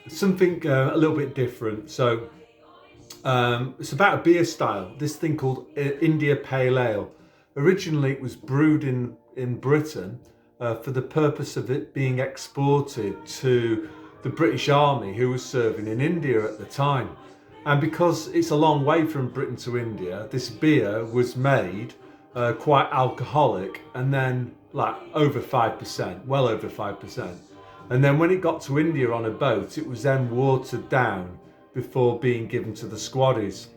something a little bit different. So it's about a beer style, this thing called India Pale Ale. Originally it was brewed in Britain for the purpose of it being exported to the British Army who was serving in India at the time. And because it's a long way from Britain to India, this beer was made quite alcoholic, and then like over 5%, well over 5%. And then when it got to India on a boat, it was then watered down before being given to the squaddies.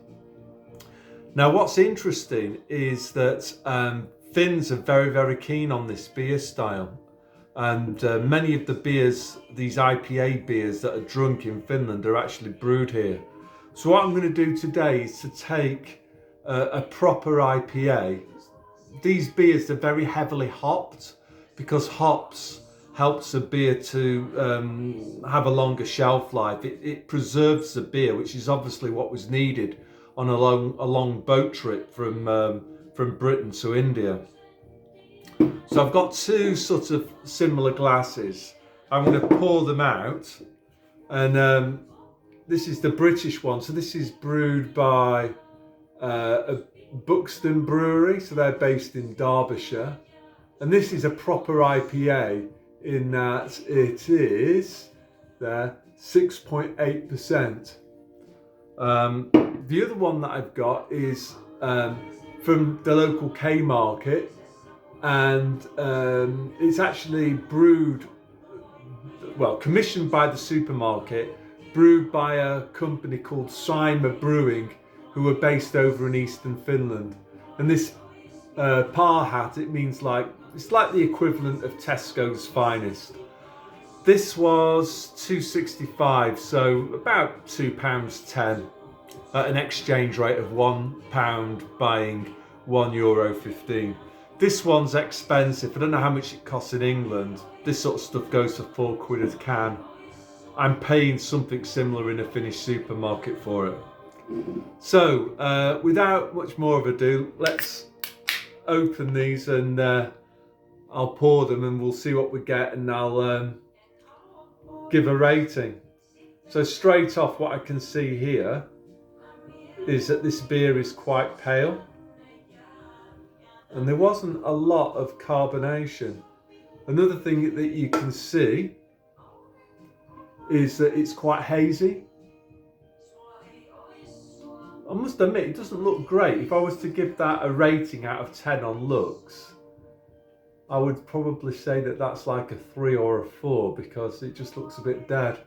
Now what's interesting is that Finns are very, very keen on this beer style. And many of the beers, these IPA beers that are drunk in Finland, are actually brewed here. So what I'm going to do today is to take a proper IPA. These beers are very heavily hopped because hops helps a beer to have a longer shelf life. It preserves the beer, which is obviously what was needed on a long boat trip from Britain to India. So I've got two sort of similar glasses. I'm going to pour them out, and this is the British one. So this is brewed by a Buxton brewery, so they're based in Derbyshire. And this is a proper IPA in that it is 6.8%. The other one that I've got is from the local K market, and it's actually brewed, well, commissioned by the supermarket, brewed by a company called I.P.A Brewing, who are based over in eastern Finland. And this I.P.A hat, it means like, it's like the equivalent of Tesco's finest. This was £2.65, so about £2.10 at an exchange rate of £1 buying €1.15. This one's expensive. I don't know how much it costs in England. This sort of stuff goes for £4 a can. I'm paying something similar in a Finnish supermarket for it. So, without much more of ado, let's open these, and I'll pour them and we'll see what we get, and I'll give a rating. So straight off, what I can see here is that this beer is quite pale, and there wasn't a lot of carbonation. Another thing that you can see is that it's quite hazy. I must admit, it doesn't look great. If I was to give that a rating out of 10 on looks, I would probably say that that's like a 3 or a 4, because it just looks a bit dead.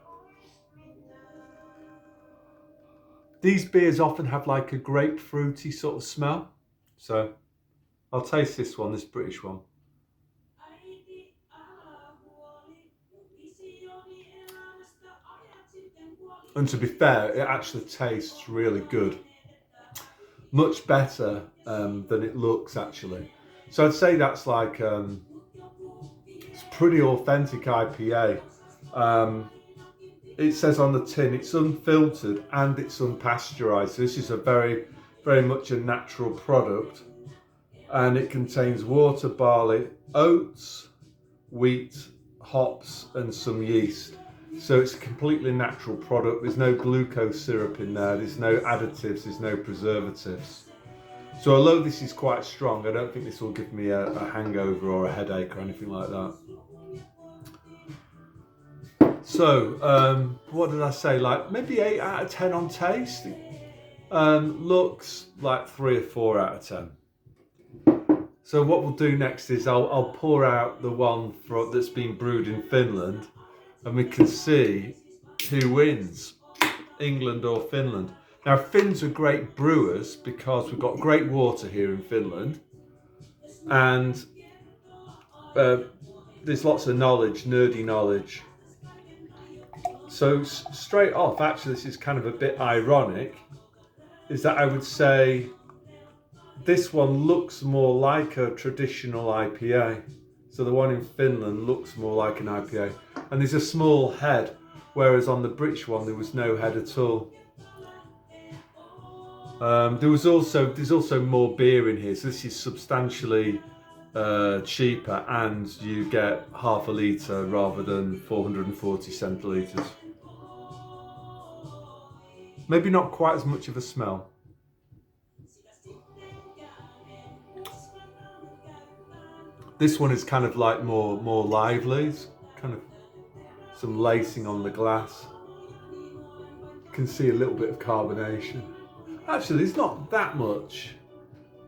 These beers often have like a grapefruity sort of smell. So I'll taste this one, this British one. And to be fair, it actually tastes really good. Much better than it looks, actually. So I'd say that's like, it's pretty authentic IPA. It says on the tin it's unfiltered and it's unpasteurized. So this is a very, very much a natural product. And it contains water, barley, oats, wheat, hops, and some yeast. So it's a completely natural product. There's no glucose syrup in there. There's no additives. There's no preservatives. So although this is quite strong, I don't think this will give me a hangover or a headache or anything like that. So what did I say? Like maybe 8 out of 10 on taste. Looks like 3 or 4 out of 10. So what we'll do next is I'll pour out the one that's been brewed in Finland, and we can see who wins, England or Finland. Now Finns are great brewers because we've got great water here in Finland, and there's lots of knowledge, nerdy knowledge. So straight off, actually this is kind of a bit ironic, is that I would say this one looks more like a traditional IPA. So the one in Finland looks more like an IPA. And there's a small head, whereas on the British one there was no head at all. There's also more beer in here, so this is substantially cheaper, and you get half a litre rather than 440 centilitres. Maybe not quite as much of a smell. This one is kind of like more lively. It's kind of some lacing on the glass. You can see a little bit of carbonation. Actually, it's not that much.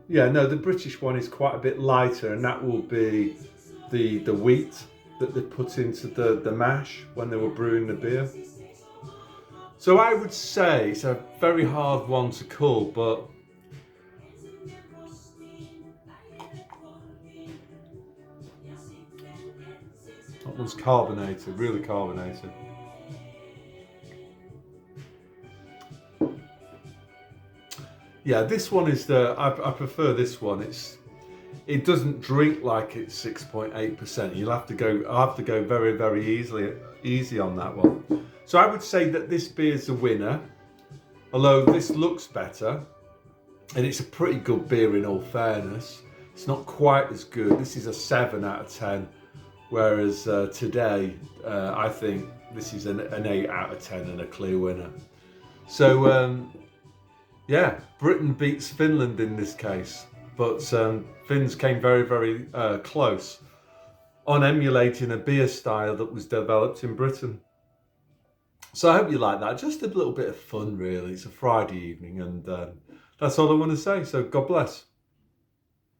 Yeah, no, the British one is quite a bit lighter, and that will be the wheat that they put into the mash when they were brewing the beer. So I would say it's a very hard one to call, but that one's carbonated, really carbonated. Yeah, this one is I prefer this one. It doesn't drink like it's 6.8%. I'll have to go very easy on that one. So I would say that this beer's the winner, although this looks better, and it's a pretty good beer in all fairness. It's not quite as good. This is a 7 out of 10, whereas today I think this is an 8 out of 10 and a clear winner. So yeah, Britain beats Finland in this case, but Finns came very close on emulating a beer style that was developed in Britain. So I hope you like that. Just a little bit of fun, really. It's a Friday evening, and that's all I want to say. So God bless.